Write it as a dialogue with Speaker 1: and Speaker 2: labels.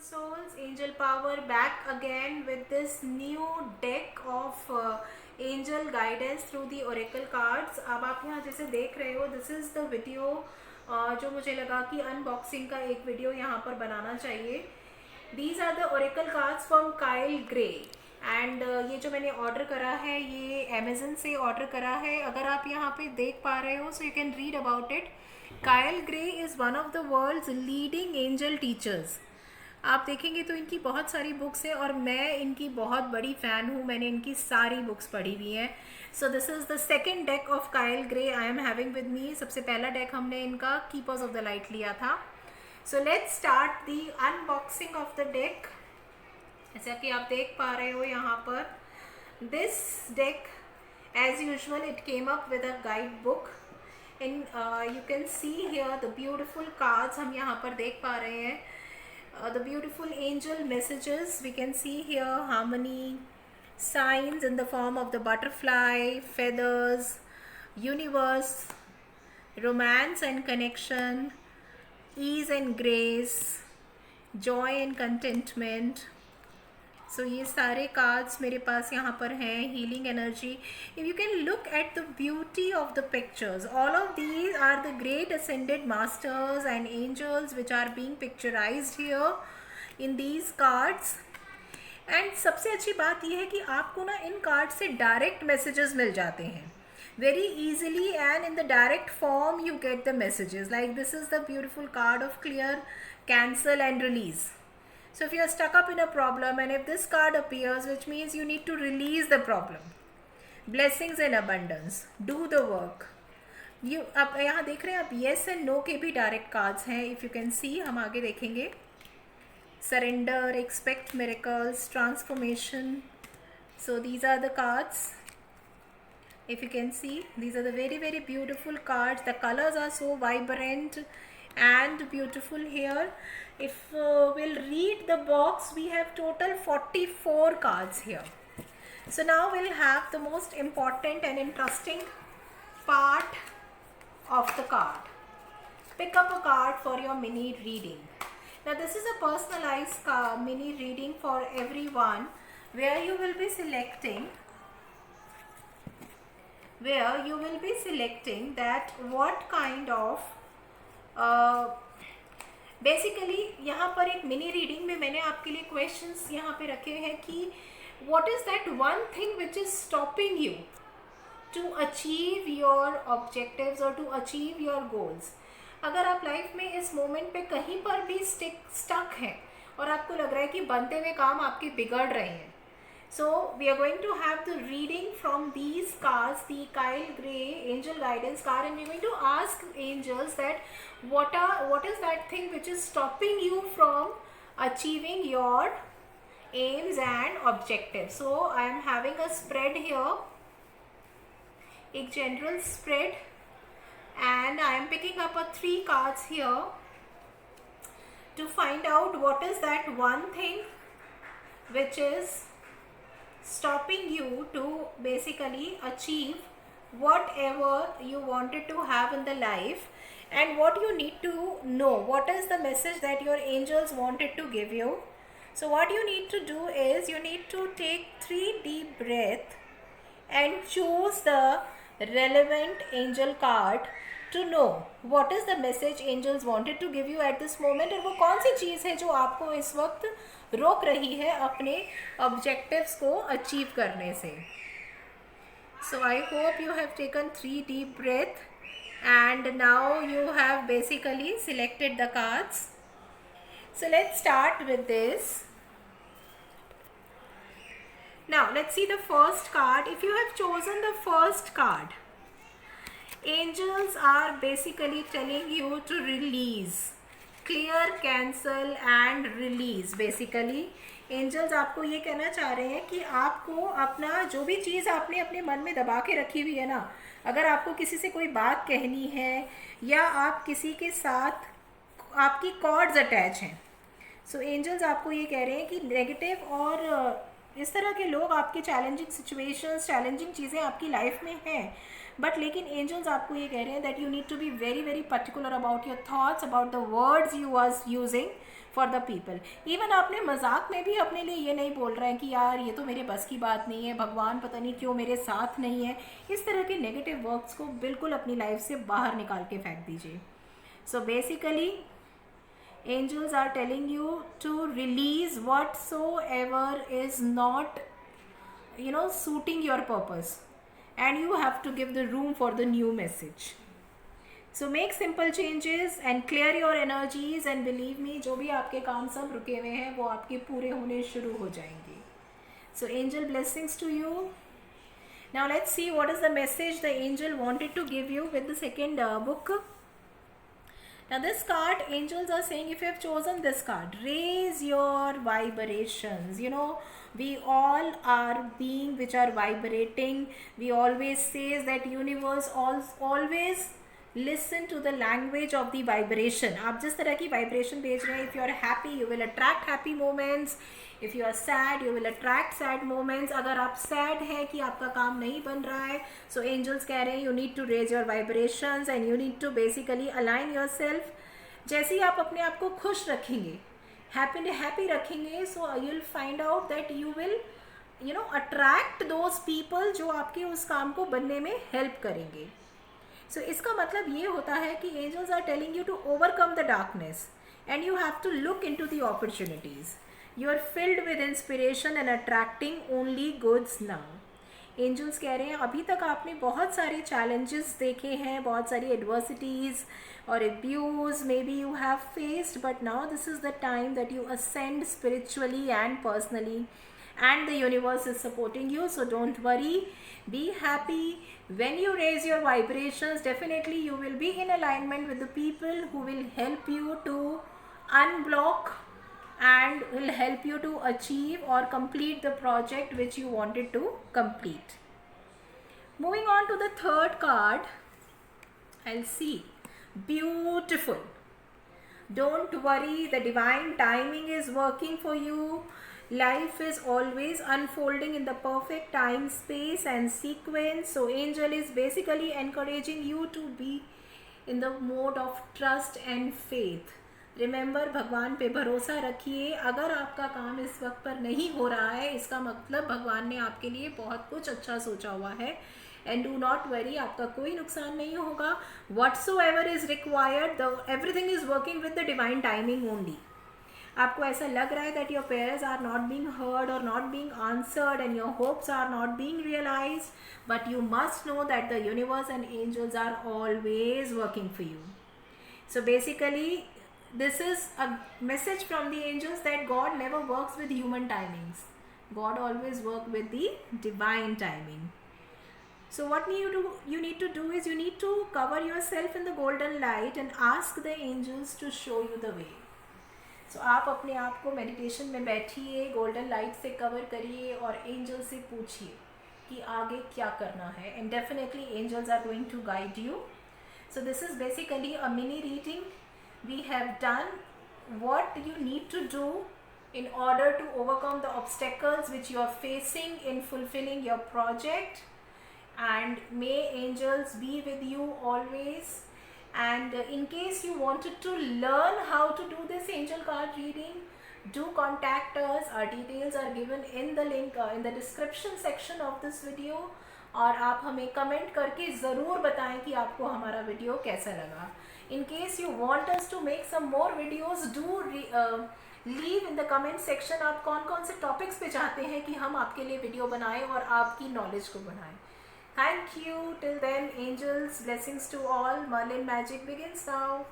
Speaker 1: Souls, Angel Power back again with this new deck of angel guidance through the oracle cards. अब आप यहाँ जैसे देख रहे हो, दिस इज़ द वीडियो जो मुझे लगा कि अनबॉक्सिंग का एक वीडियो यहाँ पर बनाना चाहिए. These are the oracle cards from Kyle Gray and ये जो मैंने ऑर्डर करा है ये अमेजन से ऑर्डर करा है. अगर आप यहाँ पे देख पा रहे हो, so you can read about it. Kyle Gray is one of the world's leading angel teachers. आप देखेंगे तो इनकी बहुत सारी बुक्स हैं और मैं इनकी बहुत बड़ी फ़ैन हूँ. मैंने इनकी सारी बुक्स पढ़ी हुई हैं. So this is the second deck of Kyle grey I am having with me. सबसे पहला डेक हमने इनका कीपर्स ऑफ द लाइट लिया था. So let's start the unboxing of the deck. जैसा कि आप देख पा रहे हो यहाँ पर, this deck as usual it came up with a guide book. In you can see here the beautiful cards. हम यहाँ पर देख पा रहे हैं the beautiful angel messages. We can see here harmony, signs in the form of the butterfly, feathers, universe, romance and connection, ease and grace, joy and contentment. So ये सारे cards मेरे पास यहाँ पर हैं. Healing energy. If you can look at the beauty of the pictures, all of these are the great ascended masters and angels which are being picturised here in these cards. And सबसे अच्छी बात यह है कि आपको ना इन card से डायरेक्ट मैसेजेस मिल जाते हैं very easily, and in the direct form you get the messages. Like this is the beautiful card of clear, cancel and release. So if you are stuck up in a problem and if this card appears, which means you need to release the problem. Blessings in abundance. Do the work. You अब यहाँ देख रहे हैं आप yes and no के भी direct cards हैं. If you can see, हम आगे देखेंगे. Surrender, expect miracles, transformation. So these are the cards. If you can see, these are the very very beautiful cards. The colors are so vibrant and beautiful here. If we'll read the box, we have total 44 cards here. So now we'll have the most important and interesting part of the card. Pick up a card for your mini reading. Now this is a personalized mini reading for everyone, where you will be selecting that what kind of basically यहाँ पर एक mini reading में मैंने आपके लिए questions यहाँ पे रखे हैं कि what is that one thing which is stopping you to achieve your objectives और टू अचीव योर गोल्स. अगर आप लाइफ में इस मोमेंट पे कहीं पर भी स्टक हैं और आपको लग रहा है कि बनते हुए काम आपके बिगड़ रहे हैं, so we are going to have the reading from these cards, the Kyle Gray Angel Guidance card, and we are going to ask angels that what is that thing which is stopping you from achieving your aims and objectives. So I am having a spread here, a general spread, and I am picking up a 3 cards here to find out what is that one thing which is stopping you to basically achieve whatever you wanted to have in the life, and what you need to know, what is the message that your angels wanted to give you. So what you need to do is you need to take 3 deep breaths and choose the relevant angel card to know what is the message angels wanted to give you at this moment, और वो कौन सी चीज़ है जो आपको इस वक्त रोक रही है अपने ऑब्जेक्टिव्स को अचीव करने से. So I hope you have taken 3 deep breath and now you have basically selected the cards. So let's start with this. Now let's see the first card. If you have chosen the first card, angels are basically telling you to release, clear, cancel and release. Basically angels आपको ये कहना चाह रहे हैं कि आपको अपना जो भी चीज़ आपने अपने मन में दबा के रखी हुई है ना, अगर आपको किसी से कोई बात कहनी है या आप किसी के साथ आपकी कॉर्ड्स अटैच हैं, सो एंजल्स आपको ये कह रहे हैं कि नेगेटिव और इस तरह के लोग आपके चैलेंजिंग सिचुएशंस, चैलेंजिंग चीज़ें आपकी लाइफ में हैं, बट लेकिन एंजल्स आपको ये कह रहे हैं that you need to be very very particular about your thoughts, about the words you are using for the people. Even आपने मजाक में भी अपने लिए ये नहीं बोल रहे हैं कि यार ये तो मेरे बस की बात नहीं है, भगवान पता नहीं क्यों मेरे साथ नहीं है। इस तरह के नेगेटिव वर्ड्स को बिल्कुल अपनी लाइफ से बाहर निकाल के फेंक दीजिए। So basically angels are telling you to release whatsoever is not, suiting your purpose, and you have to give the room for the new message. So make simple changes and clear your energies, and believe me, जो भी आपके काम सब रुके हुए हैं वो आपके पूरे होने शुरू हो जाएंगे. So angel blessings to you. Now let's see what is the message the angel wanted to give you with the second book. Now this card, angels are saying, if you have chosen this card, raise your vibrations. We all are being which are vibrating. We always says that universe always listen to the language of the vibration. आप जिस तरह की vibration भेज रहे हैं, if you are happy, you will attract happy moments. If you are sad, you will attract sad moments. अगर आप sad हैं कि आपका काम नहीं बन रहा है, so angels कह रहे हैं you need to raise your vibrations and you need to basically align yourself. जैसे ही आप अपने आप को खुश रखेंगे, happy रखेंगे, so you'll find out that you will attract those people जो आपके उस काम को बनने में help करेंगे. So इसका मतलब ये होता है कि angels are telling you to overcome the darkness and you have to look into the opportunities. You are filled with inspiration and attracting only goods now. Angels कह रहे हैं अभी तक आपने बहुत सारे challenges देखे हैं, बहुत सारी adversities और abuse maybe you have faced, but now this is the time that you ascend spiritually and personally, and the universe is supporting you. So don't worry, be happy. When you raise your vibrations, definitely you will be in alignment with the people who will help you to unblock and will help you to achieve or complete the project which you wanted to complete. Moving on to the third card, I'll see. Beautiful. Don't worry, the divine timing is working for you. Life is always unfolding in the perfect time, space and sequence. So angel is basically encouraging you to be in the mode of trust and faith. Remember, भगवान पे भरोसा रखिए. अगर आपका काम इस वक्त पर नहीं हो रहा है, इसका मतलब भगवान ने आपके लिए बहुत कुछ अच्छा सोचा हुआ है. एंड डू नॉट वरी, आपका कोई नुकसान नहीं होगा. Whatsoever is required, everything is working with the divine timing only. आपको ऐसा लग रहा है that your prayers are not being heard और not being answered and your hopes are not being realised, but you must know that the universe and angels are always working for you. So basically this is a message from the angels that God never works with human timings. God always works with the divine timing. So what you need to do is you need to cover yourself in the golden light and ask the angels to show you the way. So आप अपने आप को meditation में बैठिए, golden light से cover करिए और angel से पूछिए कि आगे क्या करना है, and definitely angels are going to guide you. So this is basically a mini reading. We have done what you need to do in order to overcome the obstacles which you are facing in fulfilling your project, and may angels be with you always. And in case you wanted to learn how to do this angel card reading, do contact us. Our details are given in the link in the description section of this video. और आप हमें comment करके ज़रूर बताएं कि आपको हमारा video कैसा लगा. In case you want us to make some more videos, do leave in the comment section आप कौन कौन से टॉपिक्स पे चाहते हैं कि हम आपके लिए वीडियो बनाएं और आपकी नॉलेज को बढ़ाएं. Thank you. Till then, angels, blessings to all. Merlin magic begins now.